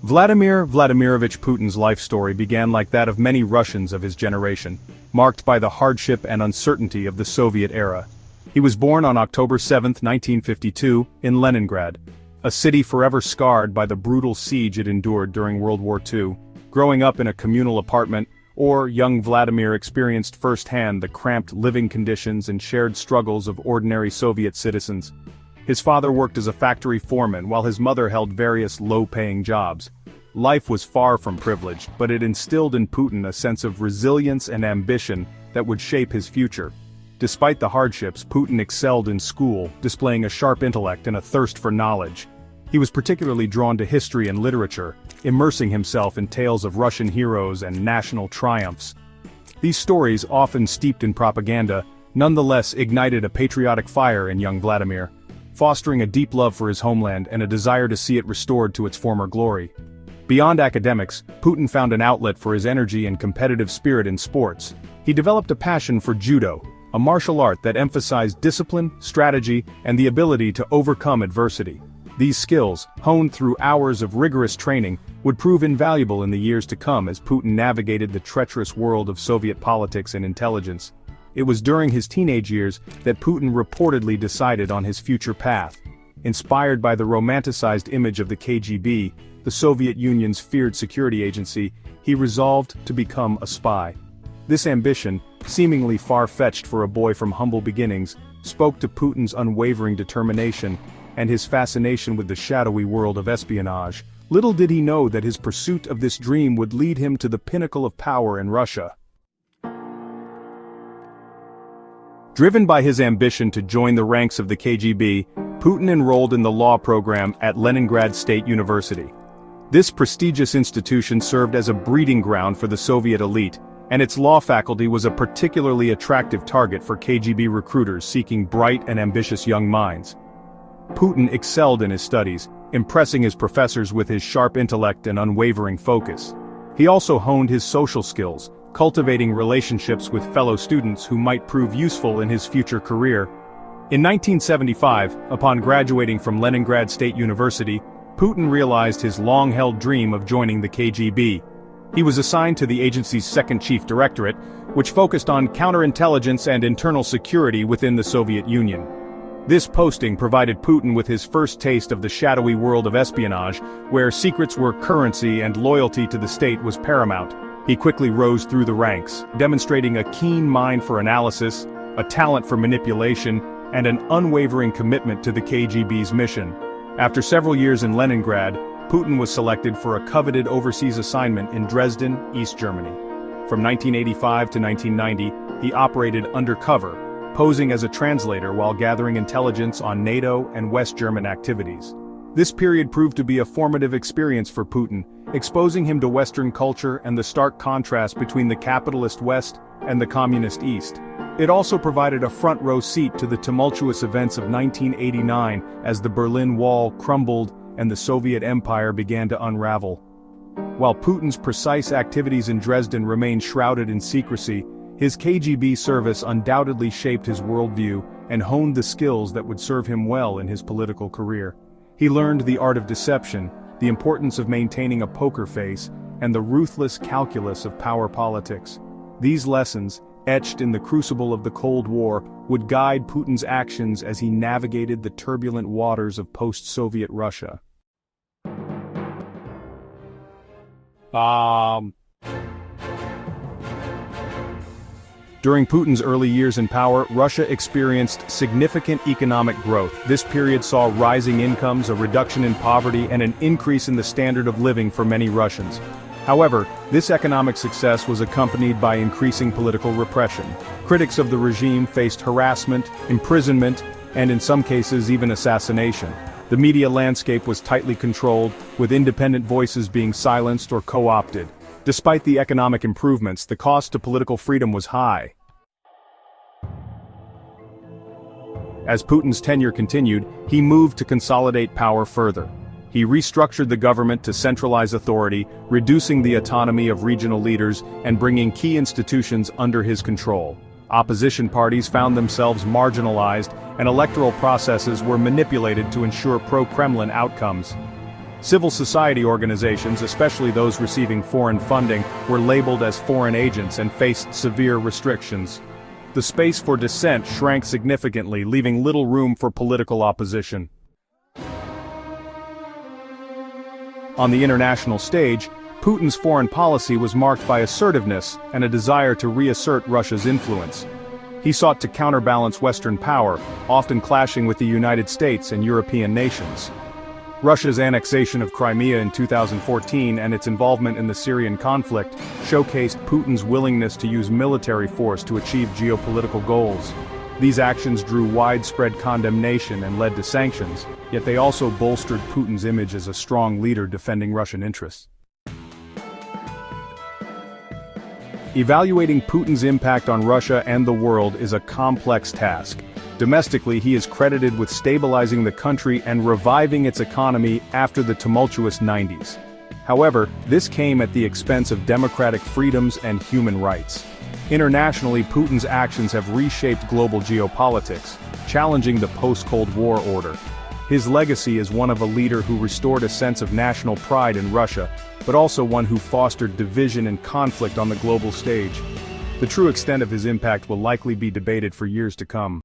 Vladimir Vladimirovich Putin's life story began like that of many Russians of his generation, marked by the hardship and uncertainty of the Soviet era. He was born on October 7, 1952, in Leningrad, a city forever scarred by the brutal siege it endured during World War II. Growing up in a communal apartment, young Vladimir experienced firsthand the cramped living conditions and shared struggles of ordinary Soviet citizens. His father worked as a factory foreman while his mother held various low-paying jobs. Life was far from privileged, but it instilled in Putin a sense of resilience and ambition that would shape his future. Despite the hardships, Putin excelled in school, displaying a sharp intellect and a thirst for knowledge. He was particularly drawn to history and literature, immersing himself in tales of Russian heroes and national triumphs. These stories, often steeped in propaganda, nonetheless ignited a patriotic fire in young Vladimir, fostering a deep love for his homeland and a desire to see it restored to its former glory. Beyond academics, Putin found an outlet for his energy and competitive spirit in sports. He developed a passion for judo, a martial art that emphasized discipline, strategy, and the ability to overcome adversity. These skills, honed through hours of rigorous training, would prove invaluable in the years to come as Putin navigated the treacherous world of Soviet politics and intelligence. It was during his teenage years that Putin reportedly decided on his future path. Inspired by the romanticized image of the KGB, the Soviet Union's feared security agency, he resolved to become a spy. This ambition, seemingly far-fetched for a boy from humble beginnings, spoke to Putin's unwavering determination and his fascination with the shadowy world of espionage. Little did he know that his pursuit of this dream would lead him to the pinnacle of power in Russia. Driven by his ambition to join the ranks of the KGB, Putin enrolled in the law program at Leningrad State University. This prestigious institution served as a breeding ground for the Soviet elite, and its law faculty was a particularly attractive target for KGB recruiters seeking bright and ambitious young minds. Putin excelled in his studies, impressing his professors with his sharp intellect and unwavering focus. He also honed his social skills, cultivating relationships with fellow students who might prove useful in his future career. In 1975, upon graduating from Leningrad State University, Putin realized his long-held dream of joining the KGB. He was assigned to the agency's second chief directorate, which focused on counterintelligence and internal security within the Soviet Union. This posting provided Putin with his first taste of the shadowy world of espionage, where secrets were currency and loyalty to the state was paramount. He quickly rose through the ranks, demonstrating a keen mind for analysis, a talent for manipulation, and an unwavering commitment to the KGB's mission. After several years in Leningrad, Putin was selected for a coveted overseas assignment in Dresden, East Germany. From 1985 to 1990, he operated undercover, posing as a translator while gathering intelligence on NATO and West German activities. This period proved to be a formative experience for Putin, exposing him to Western culture and the stark contrast between the capitalist West and the communist East. It also provided a front-row seat to the tumultuous events of 1989 as the Berlin Wall crumbled and the Soviet Empire began to unravel. While Putin's precise activities in Dresden remained shrouded in secrecy, his KGB service undoubtedly shaped his worldview and honed the skills that would serve him well in his political career. He learned the art of deception, the importance of maintaining a poker face, and the ruthless calculus of power politics. These lessons, etched in the crucible of the Cold War, would guide Putin's actions as he navigated the turbulent waters of post-Soviet Russia. During Putin's early years in power, Russia experienced significant economic growth. This period saw rising incomes, a reduction in poverty, and an increase in the standard of living for many Russians. However, this economic success was accompanied by increasing political repression. Critics of the regime faced harassment, imprisonment, and in some cases even assassination. The media landscape was tightly controlled, with independent voices being silenced or co-opted. Despite the economic improvements, the cost to political freedom was high. As Putin's tenure continued, he moved to consolidate power further. He restructured the government to centralize authority, reducing the autonomy of regional leaders and bringing key institutions under his control. Opposition parties found themselves marginalized, and electoral processes were manipulated to ensure pro-Kremlin outcomes. Civil society organizations, especially those receiving foreign funding, were labeled as foreign agents and faced severe restrictions. The space for dissent shrank significantly, leaving little room for political opposition. On the international stage, Putin's foreign policy was marked by assertiveness and a desire to reassert Russia's influence. He sought to counterbalance Western power, often clashing with the United States and European nations. Russia's annexation of Crimea in 2014 and its involvement in the Syrian conflict showcased Putin's willingness to use military force to achieve geopolitical goals. These actions drew widespread condemnation and led to sanctions, yet they also bolstered Putin's image as a strong leader defending Russian interests. Evaluating Putin's impact on Russia and the world is a complex task. Domestically, he is credited with stabilizing the country and reviving its economy after the tumultuous 90s. However, this came at the expense of democratic freedoms and human rights. Internationally, Putin's actions have reshaped global geopolitics, challenging the post-Cold War order. His legacy is one of a leader who restored a sense of national pride in Russia, but also one who fostered division and conflict on the global stage. The true extent of his impact will likely be debated for years to come.